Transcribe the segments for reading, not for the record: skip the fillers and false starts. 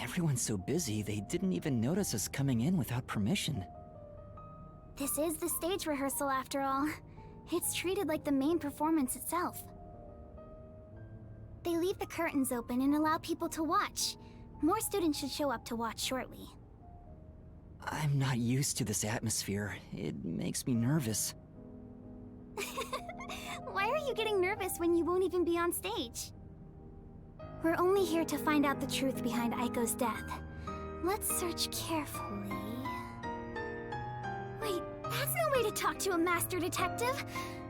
Everyone's so busy, they didn't even notice us coming in without permission. This is the stage rehearsal after all. It's treated like the main performance itself. They leave the curtains open and allow people to watch. More students should show up to watch shortly. I'm not used to this atmosphere. It makes me nervous. Why are you getting nervous when you won't even be on stage? We're only here to find out the truth behind Aiko's death. Let's search carefully. Wait, that's no way to talk to a master detective!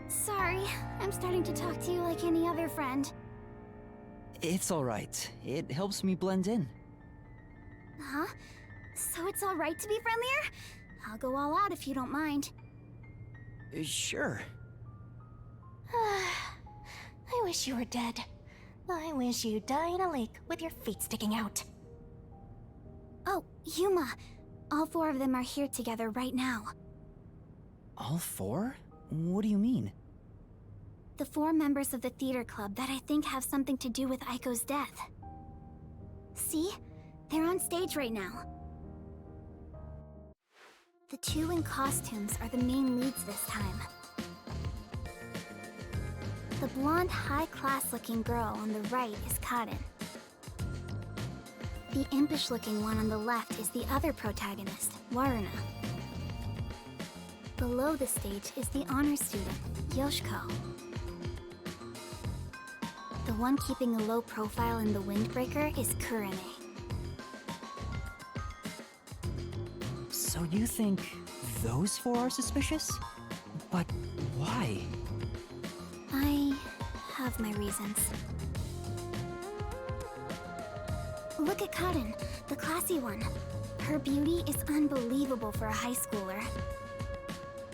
Sorry, I'm starting to talk to you like any other friend. It's alright. It helps me blend in. Huh? So it's alright to be friendlier? I'll go all out if you don't mind. Sure. I wish you were dead. I wish you'd die in a lake with your feet sticking out. Oh, Yuma. All four of them are here together right now. All four? What do you mean? The four members of the theater club that I think have something to do with Aiko's death. See? They're on stage right now. The two in costumes are the main leads this time. The blonde, high-class-looking girl on the right is Karin. The impish-looking one on the left is the other protagonist, Waruna. Below the stage is the honor student, Yoshiko. The one keeping a low profile in the windbreaker is Kurene. So you think those four are suspicious? But why? I have my reasons. Look at Karin, the classy one. Her beauty is unbelievable for a high schooler.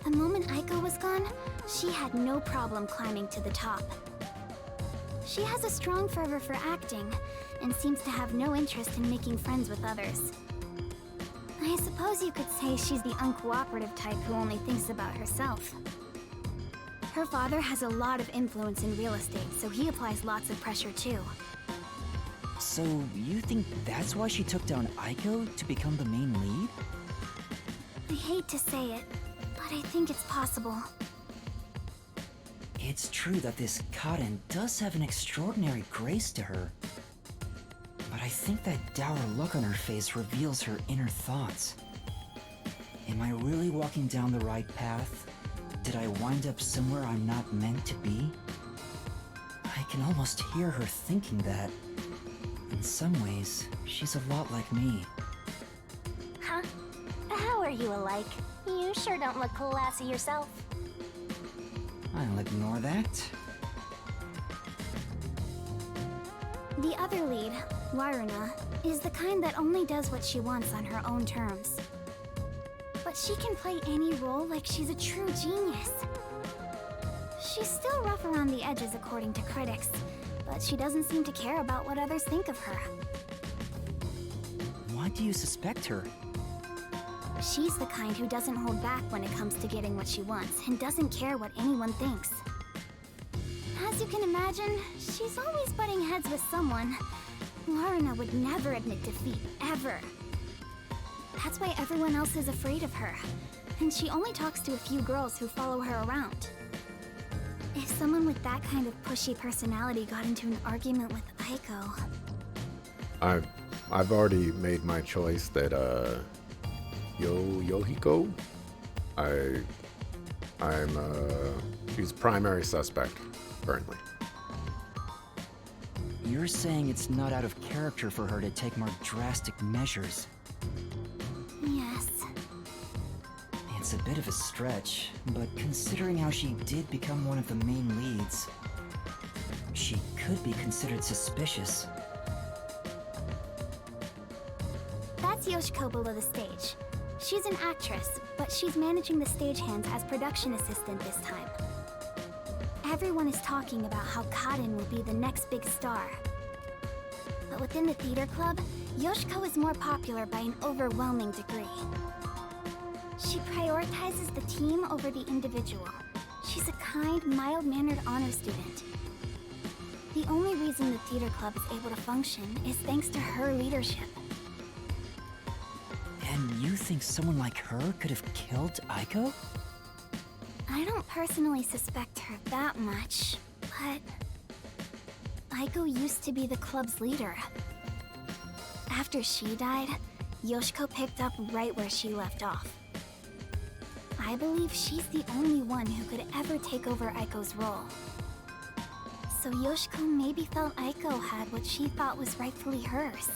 The moment Aiko was gone, she had no problem climbing to the top. She has a strong fervor for acting, and seems to have no interest in making friends with others. I suppose you could say she's the uncooperative type who only thinks about herself. Her father has a lot of influence in real estate, so he applies lots of pressure too. So you think that's why she took down Aiko to become the main lead? I hate to say it, but I think it's possible. It's true that this Karin does have an extraordinary grace to her. But I think that dour look on her face reveals her inner thoughts. Am I really walking down the right path? Did I wind up somewhere I'm not meant to be? I can almost hear her thinking that. In some ways, she's a lot like me. Huh? How are you alike? You sure don't look classy yourself. I'll ignore that. The other lead, Waruna, is the kind that only does what she wants on her own terms. But she can play any role like she's a true genius. She's still rough around the edges according to critics, but she doesn't seem to care about what others think of her. Why do you suspect her? She's the kind who doesn't hold back when it comes to getting what she wants, and doesn't care what anyone thinks. As you can imagine, she's always butting heads with someone. Waruna would never admit defeat, ever. That's why everyone else is afraid of her, and she only talks to a few girls who follow her around. If someone with that kind of pushy personality got into an argument with Aiko... I've already made my choice that, Yohiko? She's primary suspect, currently. You're saying it's not out of character for her to take more drastic measures. Yes. It's a bit of a stretch, but considering how she did become one of the main leads, she could be considered suspicious. That's Yoshiko below the stage. She's an actress, but she's managing the stagehands as production assistant this time. Everyone is talking about how Karin will be the next big star. But within the theater club, Yoshiko is more popular by an overwhelming degree. She prioritizes the team over the individual. She's a kind, mild-mannered honor student. The only reason the theater club is able to function is thanks to her leadership. And you think someone like her could have killed Aiko? I don't personally suspect her that much, but Aiko used to be the club's leader. After she died, Yoshiko picked up right where she left off. I believe she's the only one who could ever take over Aiko's role. So Yoshiko maybe felt Aiko had what she thought was rightfully hers.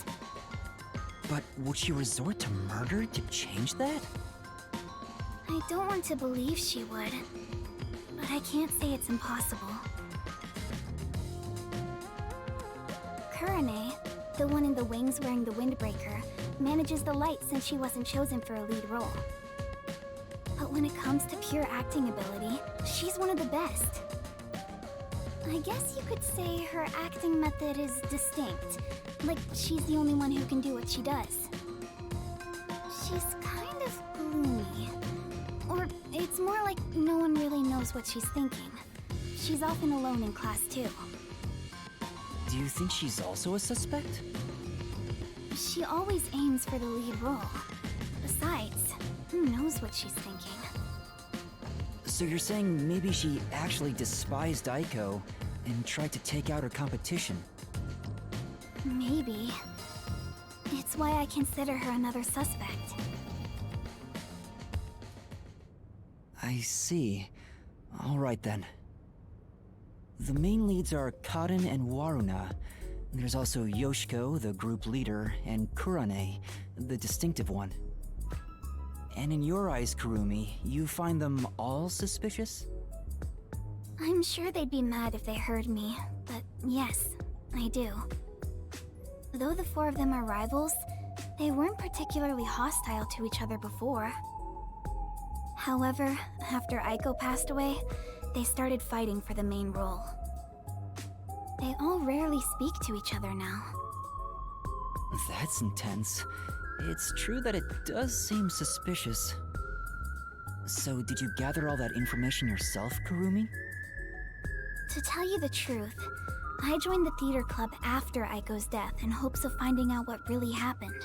But would she resort to murder to change that? I don't want to believe she would, but I can't say it's impossible. Kurane, the one in the wings wearing the windbreaker, manages the light since she wasn't chosen for a lead role. But when it comes to pure acting ability, she's one of the best. I guess you could say her acting method is distinct, like she's the only one who can do what she does. She's kind of gloomy. Or it's more like no one really knows what she's thinking. She's often alone in class too. Do you think she's also a suspect? She always aims for the lead role. Besides, who knows what she's thinking? So you're saying maybe she actually despised Aiko and tried to take out her competition? Maybe. It's why I consider her another suspect. I see. Alright then. The main leads are Kaden and Waruna. There's also Yoshiko, the group leader, and Kurane, the distinctive one. And in your eyes, Kurumi, you find them all suspicious? I'm sure they'd be mad if they heard me, but yes, I do. Though the four of them are rivals, they weren't particularly hostile to each other before. However, after Aiko passed away, they started fighting for the main role. They all rarely speak to each other now. That's intense. It's true that it does seem suspicious. So did you gather all that information yourself, Kurumi? To tell you the truth, I joined the theater club after Aiko's death in hopes of finding out what really happened.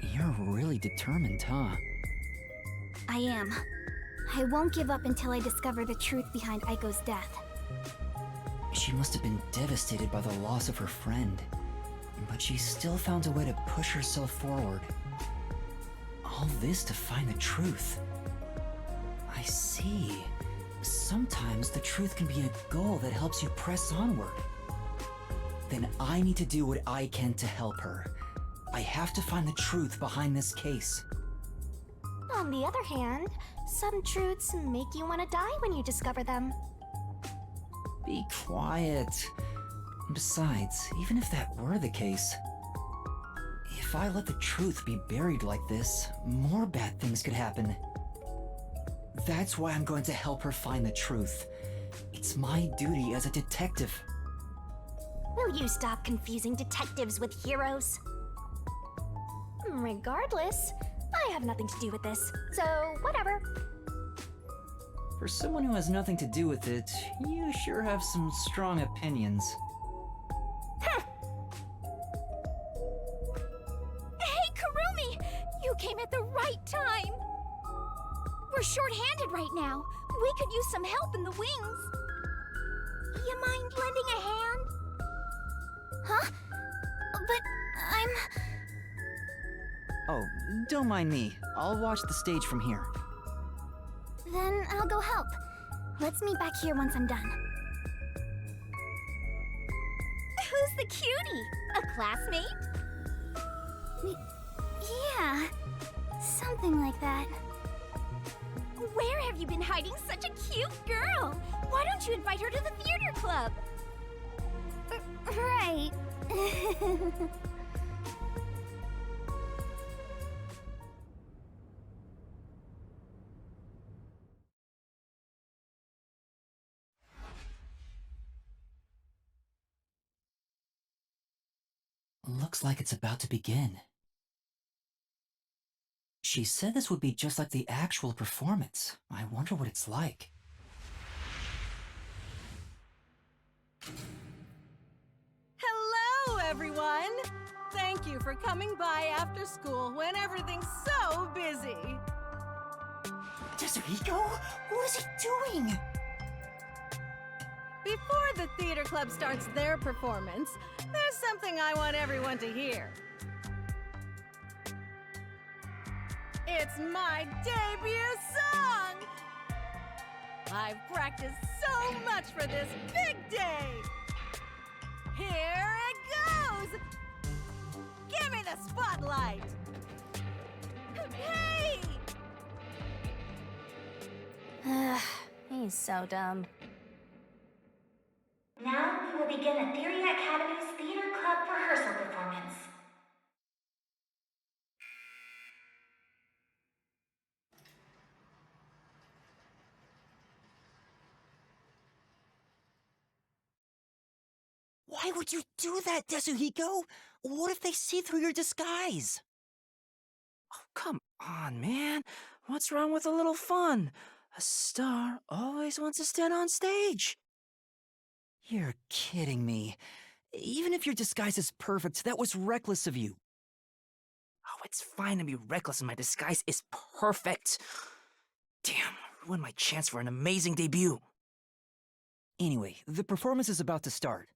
You're really determined, huh? I am. I won't give up until I discover the truth behind Aiko's death. She must have been devastated by the loss of her friend, but she still found a way to push herself forward. All this to find the truth. I see. Sometimes the truth can be a goal that helps you press onward. Then I need to do what I can to help her. I have to find the truth behind this case. On the other hand, some truths make you want to die when you discover them. Be quiet. Besides, even if that were the case, if I let the truth be buried like this, more bad things could happen. That's why I'm going to help her find the truth. It's my duty as a detective. Will you stop confusing detectives with heroes? Regardless, I have nothing to do with this, so whatever. For someone who has nothing to do with it, you sure have some strong opinions. Hey, Kurumi! You came at the right time! We're short-handed right now. We could use some help in the wings. You mind lending a hand? Huh? But I'm... Oh, don't mind me. I'll watch the stage from here. Then I'll go help. Let's meet back here once I'm done. Who's the cutie? A classmate? Yeah, something like that. Where have you been hiding such a cute girl? Why don't you invite her to the theater club? Right. Looks like it's about to begin. She said this would be just like the actual performance. I wonder what it's like. Hello, everyone! Thank you for coming by after school when everything's so busy. Tetsuhiko? What is he doing? Before the theater club starts their performance, there's something I want everyone to hear. It's my debut song! I've practiced so much for this big day! Here it goes! Give me the spotlight! Hey! He's so dumb. Now we will begin Etheria Academy's Theater Club rehearsal performance. Why would you do that, Tetsuhiko? What if they see through your disguise? Oh, come on, man. What's wrong with a little fun? A star always wants to stand on stage. You're kidding me. Even if your disguise is perfect, that was reckless of you. Oh, it's fine to be reckless and my disguise is perfect. Damn, ruined my chance for an amazing debut. Anyway, the performance is about to start.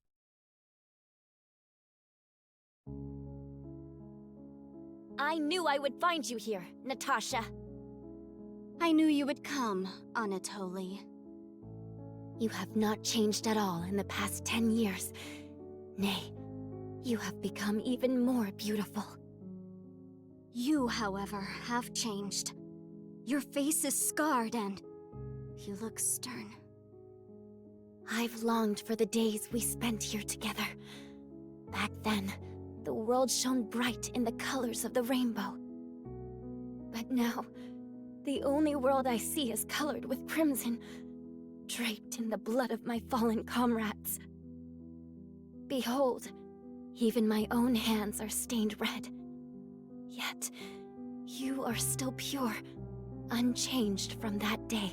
I knew I would find you here, Natasha. I knew you would come, Anatoly. You have not changed at all in the past 10 years. Nay, you have become even more beautiful. You, however, have changed. Your face is scarred and you look stern. I've longed for the days we spent here together. Back then, the world shone bright in the colors of the rainbow. But now, the only world I see is colored with crimson, draped in the blood of my fallen comrades. Behold, even my own hands are stained red. Yet, you are still pure, unchanged from that day.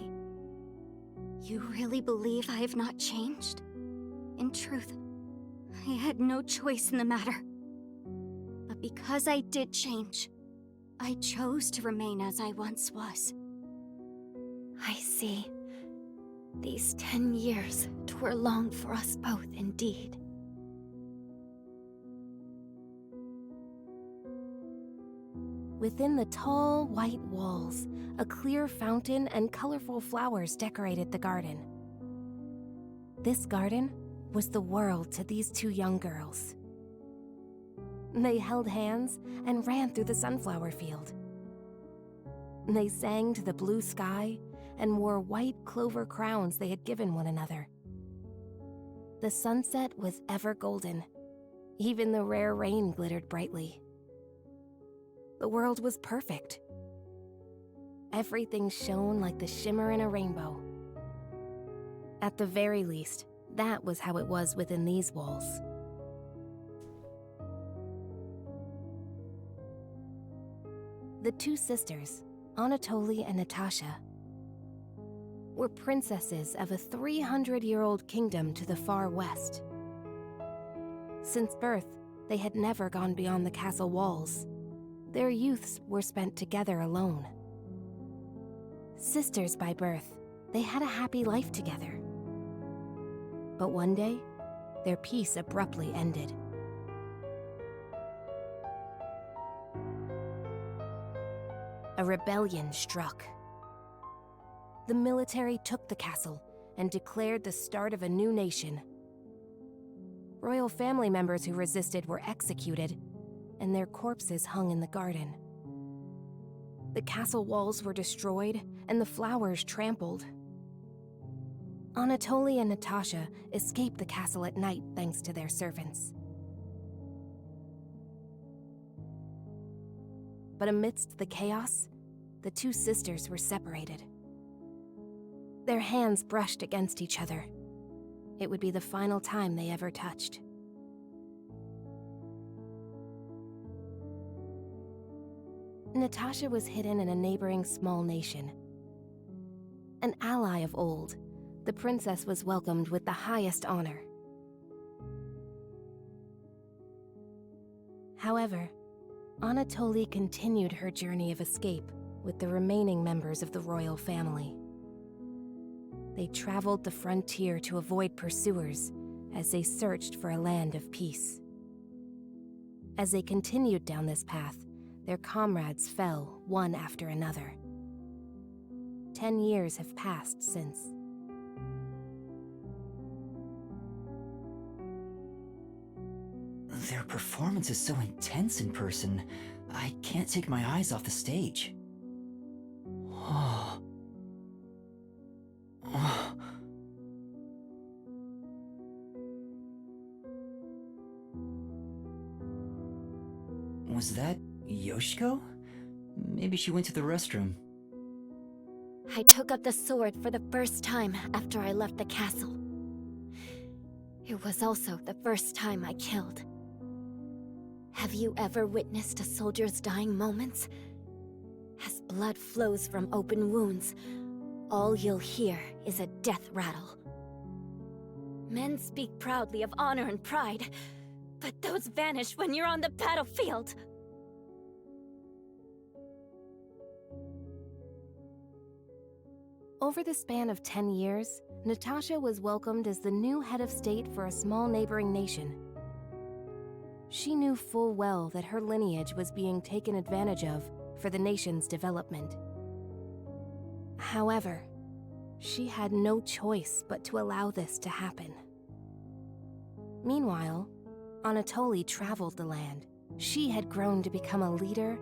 You really believe I have not changed? In truth, I had no choice in the matter. But because I did change, I chose to remain as I once was. I see. These 10 years were long for us both indeed. Within the tall, white walls, a clear fountain and colorful flowers decorated the garden. This garden was the world to these two young girls. They held hands and ran through the sunflower field. They sang to the blue sky and wore white clover crowns they had given one another. The sunset was ever golden. Even the rare rain glittered brightly. The world was perfect. Everything shone like the shimmer in a rainbow. At the very least, that was how it was within these walls. The two sisters, Anatoly and Natasha, were princesses of a 300-year-old kingdom to the far west. Since birth, they had never gone beyond the castle walls. Their youths were spent together alone. Sisters by birth, they had a happy life together. But one day, their peace abruptly ended. A rebellion struck. The military took the castle and declared the start of a new nation. Royal family members who resisted were executed, and their corpses hung in the garden. The castle walls were destroyed, and the flowers trampled. Anatoly and Natasha escaped the castle at night thanks to their servants. But amidst the chaos, the two sisters were separated. Their hands brushed against each other. It would be the final time they ever touched. Natasha was hidden in a neighboring small nation. An ally of old, the princess was welcomed with the highest honor. However, Anatoly continued her journey of escape with the remaining members of the royal family. They traveled the frontier to avoid pursuers as they searched for a land of peace. As they continued down this path, their comrades fell one after another. 10 years have passed since. Their performance is so intense in person, I can't take my eyes off the stage. Oh. Oh. Was that Yoshiko? Maybe she went to the restroom. I took up the sword for the first time after I left the castle. It was also the first time I killed. Have you ever witnessed a soldier's dying moments? As blood flows from open wounds, all you'll hear is a death rattle. Men speak proudly of honor and pride, but those vanish when you're on the battlefield. Over the span of 10 years, Natasha was welcomed as the new head of state for a small neighboring nation. She knew full well that her lineage was being taken advantage of for the nation's development. However, she had no choice but to allow this to happen. Meanwhile, Anatoly traveled the land. She had grown to become a leader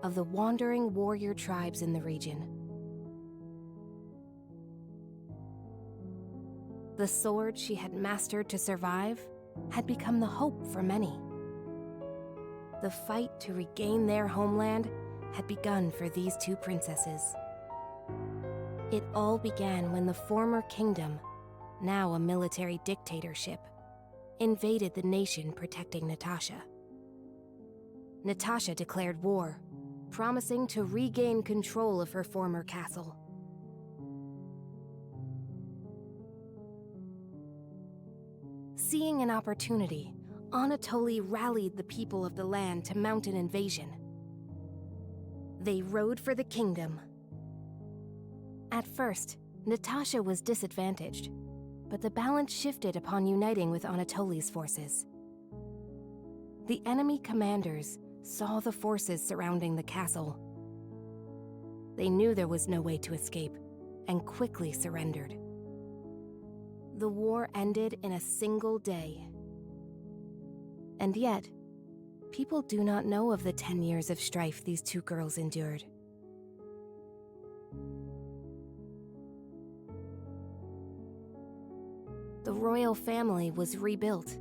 of the wandering warrior tribes in the region. The sword she had mastered to survive had become the hope for many. The fight to regain their homeland had begun for these two princesses. It all began when the former kingdom, now a military dictatorship, invaded the nation protecting Natasha. Natasha declared war, promising to regain control of her former castle. Seeing an opportunity, Anatoly rallied the people of the land to mount an invasion. They rode for the kingdom. At first, Natasha was disadvantaged, but the balance shifted upon uniting with Anatoly's forces. The enemy commanders saw the forces surrounding the castle. They knew there was no way to escape, and quickly surrendered. The war ended in a single day. And yet, people do not know of the 10 years of strife these two girls endured. The royal family was rebuilt,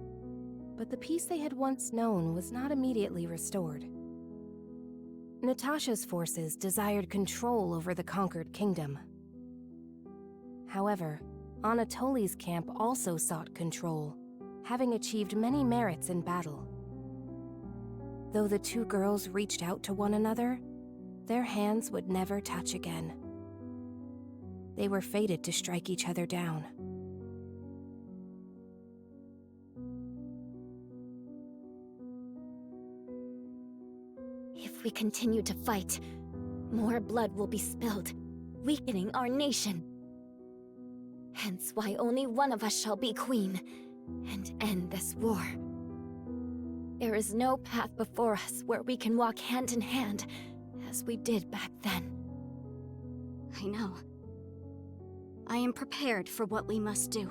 but the peace they had once known was not immediately restored. Natasha's forces desired control over the conquered kingdom. However, Anatoly's camp also sought control, having achieved many merits in battle. Though the two girls reached out to one another, their hands would never touch again. They were fated to strike each other down. If we continue to fight, more blood will be spilled, weakening our nation. Hence why only one of us shall be queen, and end this war. There is no path before us where we can walk hand in hand, as we did back then. I know. I am prepared for what we must do.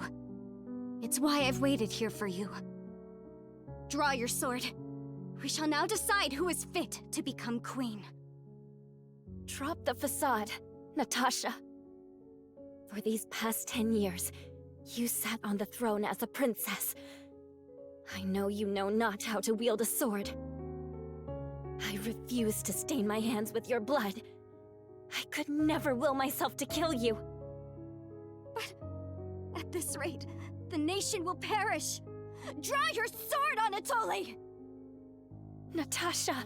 It's why I've waited here for you. Draw your sword. We shall now decide who is fit to become queen. Drop the facade, Natasha. For these past 10 years, you sat on the throne as a princess. I know you know not how to wield a sword. I refuse to stain my hands with your blood. I could never will myself to kill you. But at this rate, the nation will perish. Draw your sword, Anatoly! Natasha!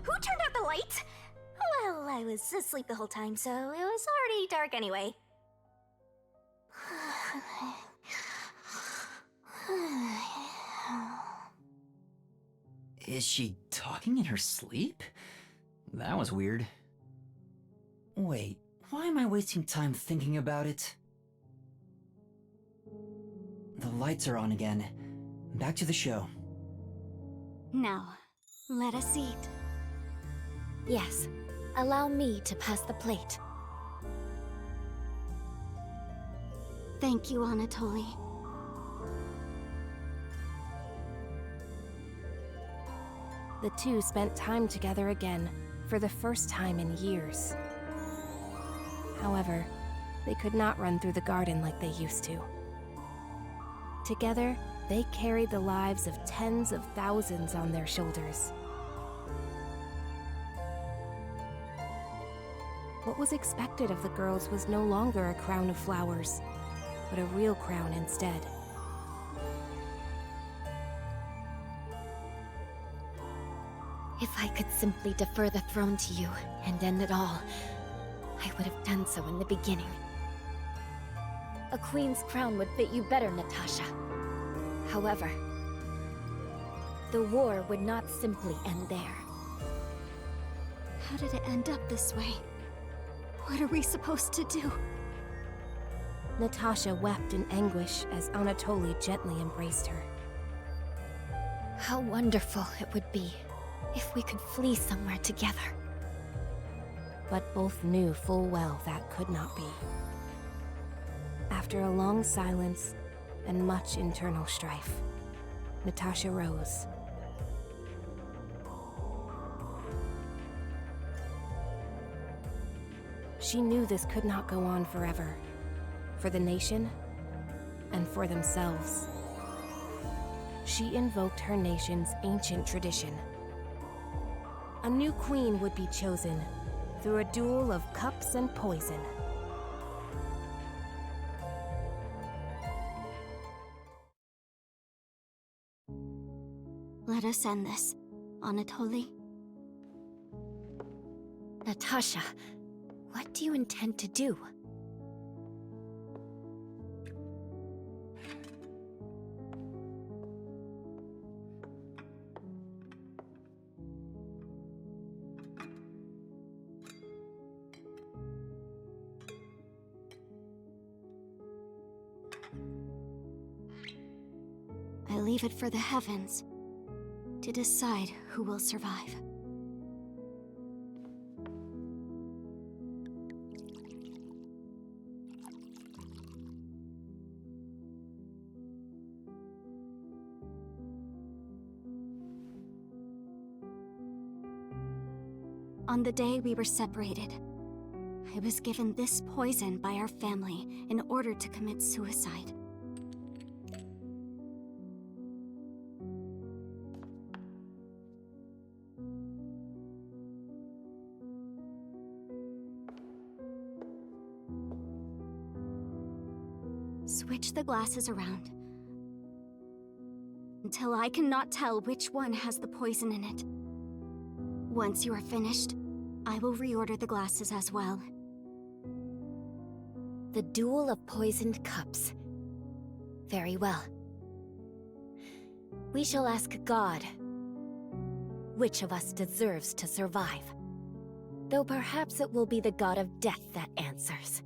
Who turned out the lights? Well, I was asleep the whole time, so it was already dark anyway. Is she talking in her sleep? That was weird. Wait, why am I wasting time thinking about it? The lights are on again. Back to the show. Now, let us eat. Yes, allow me to pass the plate. Thank you, Anatoly. The two spent time together again, for the first time in years. However, they could not run through the garden like they used to. Together, they carried the lives of tens of thousands on their shoulders. What was expected of the girls was no longer a crown of flowers, but a real crown instead. If I could simply defer the throne to you and end it all, I would have done so in the beginning. A queen's crown would fit you better, Natasha. However, the war would not simply end there. How did it end up this way? What are we supposed to do? Natasha wept in anguish as Anatoly gently embraced her. How wonderful it would be if we could flee somewhere together. But both knew full well that could not be. After a long silence and much internal strife, Natasha rose. She knew this could not go on forever, for the nation and for themselves. She invoked her nation's ancient tradition. A new queen would be chosen through a duel of cups and poison. Let us end this, Anatoly. Natasha, what do you intend to do? I leave it for the heavens to decide who will survive. On the day we were separated, I was given this poison by our family in order to commit suicide. Switch the glasses around until I cannot tell which one has the poison in it. Once you are finished, I will reorder the glasses as well. The duel of poisoned cups. Very well. We shall ask God which of us deserves to survive. Though perhaps it will be the god of death that answers.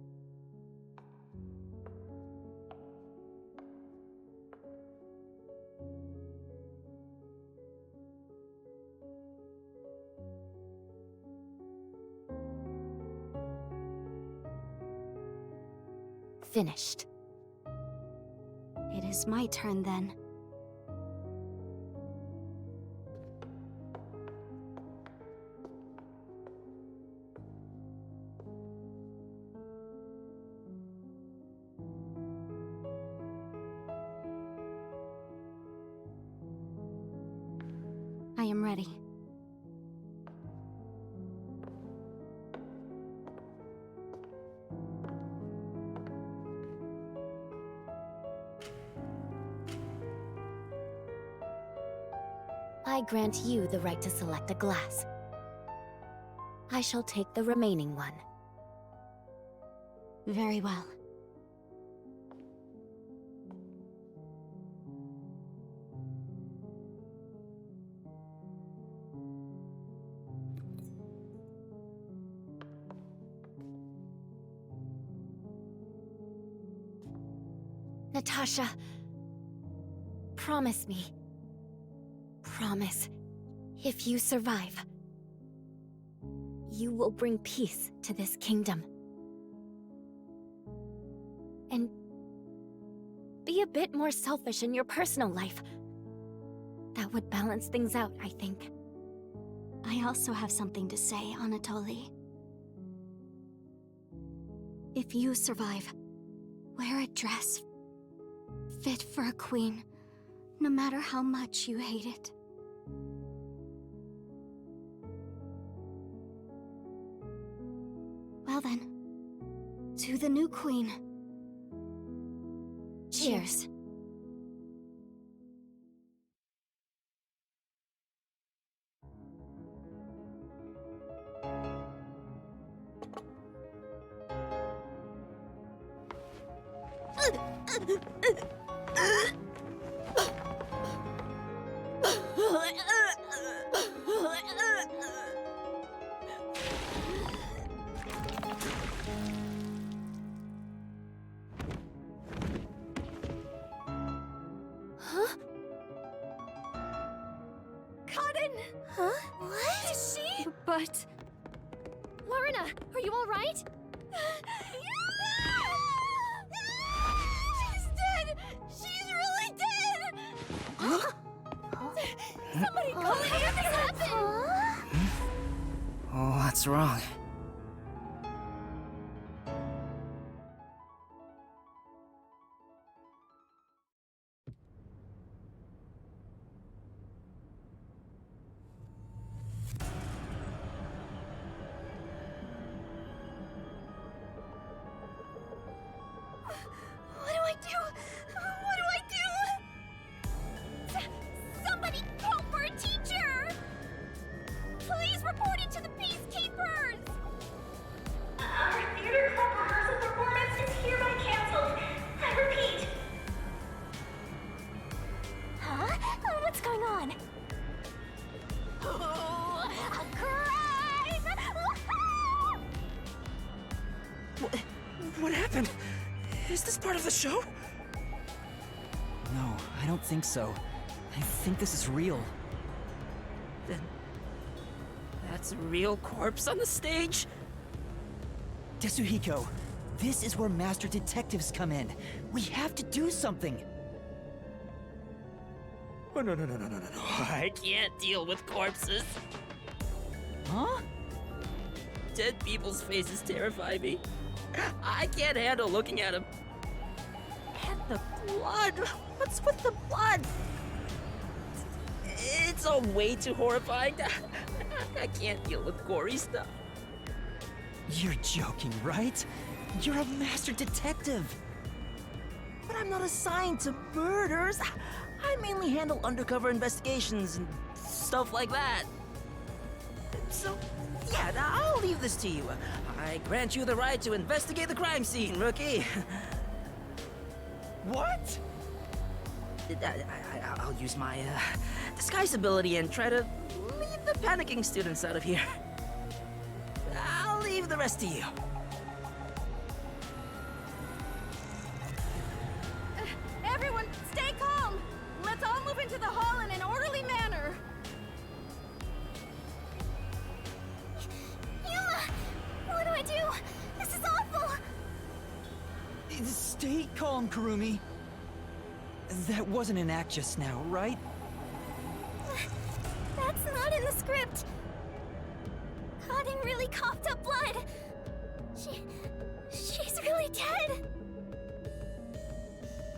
Finished. It is my turn then. I am ready. I grant you the right to select a glass. I shall take the remaining one. Very well. Natasha, promise me. Promise, if you survive, you will bring peace to this kingdom. And be a bit more selfish in your personal life. That would balance things out, I think. I also have something to say, Anatoly. If you survive, wear a dress fit for a queen, no matter how much you hate it. Well then, to the new queen. Cheers. Cotton! Huh? What? Is she? But... Lorna, are you alright? She's dead! She's really dead! Somebody call me! What happened? What's wrong? What do I do? What do I do? Somebody call for a teacher! Please report it to the Peacekeepers! Our theater club rehearsal performance is hereby canceled. I repeat. Huh? What's going on? Oh, a crime! What happened? Is this part of the show? No, I don't think so. I think this is real. Then... that's a real corpse on the stage? Tetsuhiko, this is where master detectives come in. We have to do something. Oh, no. I can't deal with corpses. Huh? Dead people's faces terrify me. I can't handle looking at them. And the blood! What's with the blood? It's all way too horrifying. I can't deal with gory stuff. You're joking, right? You're a master detective. But I'm not assigned to murders. I mainly handle undercover investigations and stuff like that. So, yeah, I'll leave this to you. I grant you the right to investigate the crime scene, rookie. What? I'll use my disguise ability and try to leave the panicking students out of here. I'll leave the rest to you. Everyone, stay calm! Let's all move into the hall in an orderly manner. Yuma! What do I do? This is awful! Stay calm, Kurumi. That wasn't an act just now, right? That's not in the script. Cotton really coughed up blood. She's really dead.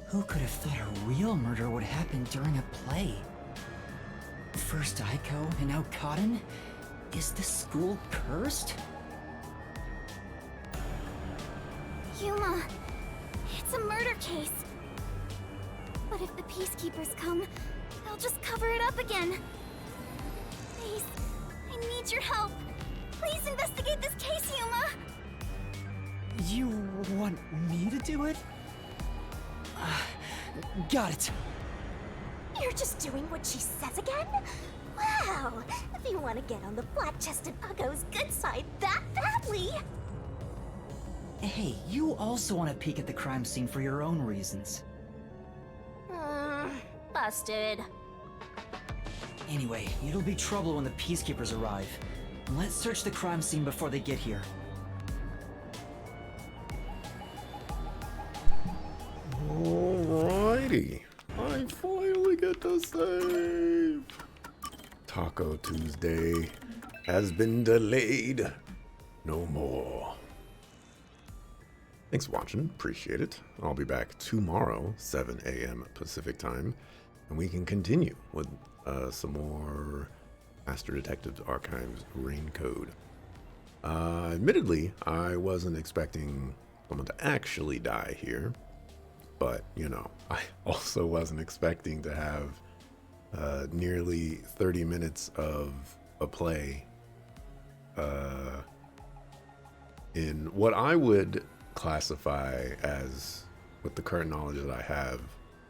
Who could have thought a real murder would happen during a play? First Aiko and now Cotton? Is this school cursed? Yuma, it's a murder case. But if the Peacekeepers come, they'll just cover it up again. Please, I need your help. Please investigate this case, Yuma! You want me to do it? Got it. You're just doing what she says again? Wow! If you want to get on the flat-chested Uggo's good side that badly! Hey, you also want to peek at the crime scene for your own reasons. Busted. Anyway, it'll be trouble when the Peacekeepers arrive. Let's search the crime scene before they get here. Alrighty. I finally get to save. Taco Tuesday has been delayed. No more. Thanks for watching. Appreciate it. I'll be back tomorrow, 7 a.m. Pacific time, and we can continue with some more Master Detectives Archives Rain Code. Admittedly, I wasn't expecting someone to actually die here, but, you know, I also wasn't expecting to have nearly 30 minutes of a play in what I would classify as, with the current knowledge that I have,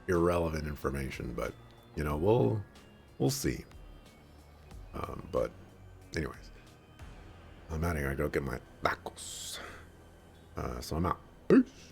irrelevant information, but, you know, we'll see. But anyways, I'm out of here. I gotta get my tacos. So I'm out. Peace.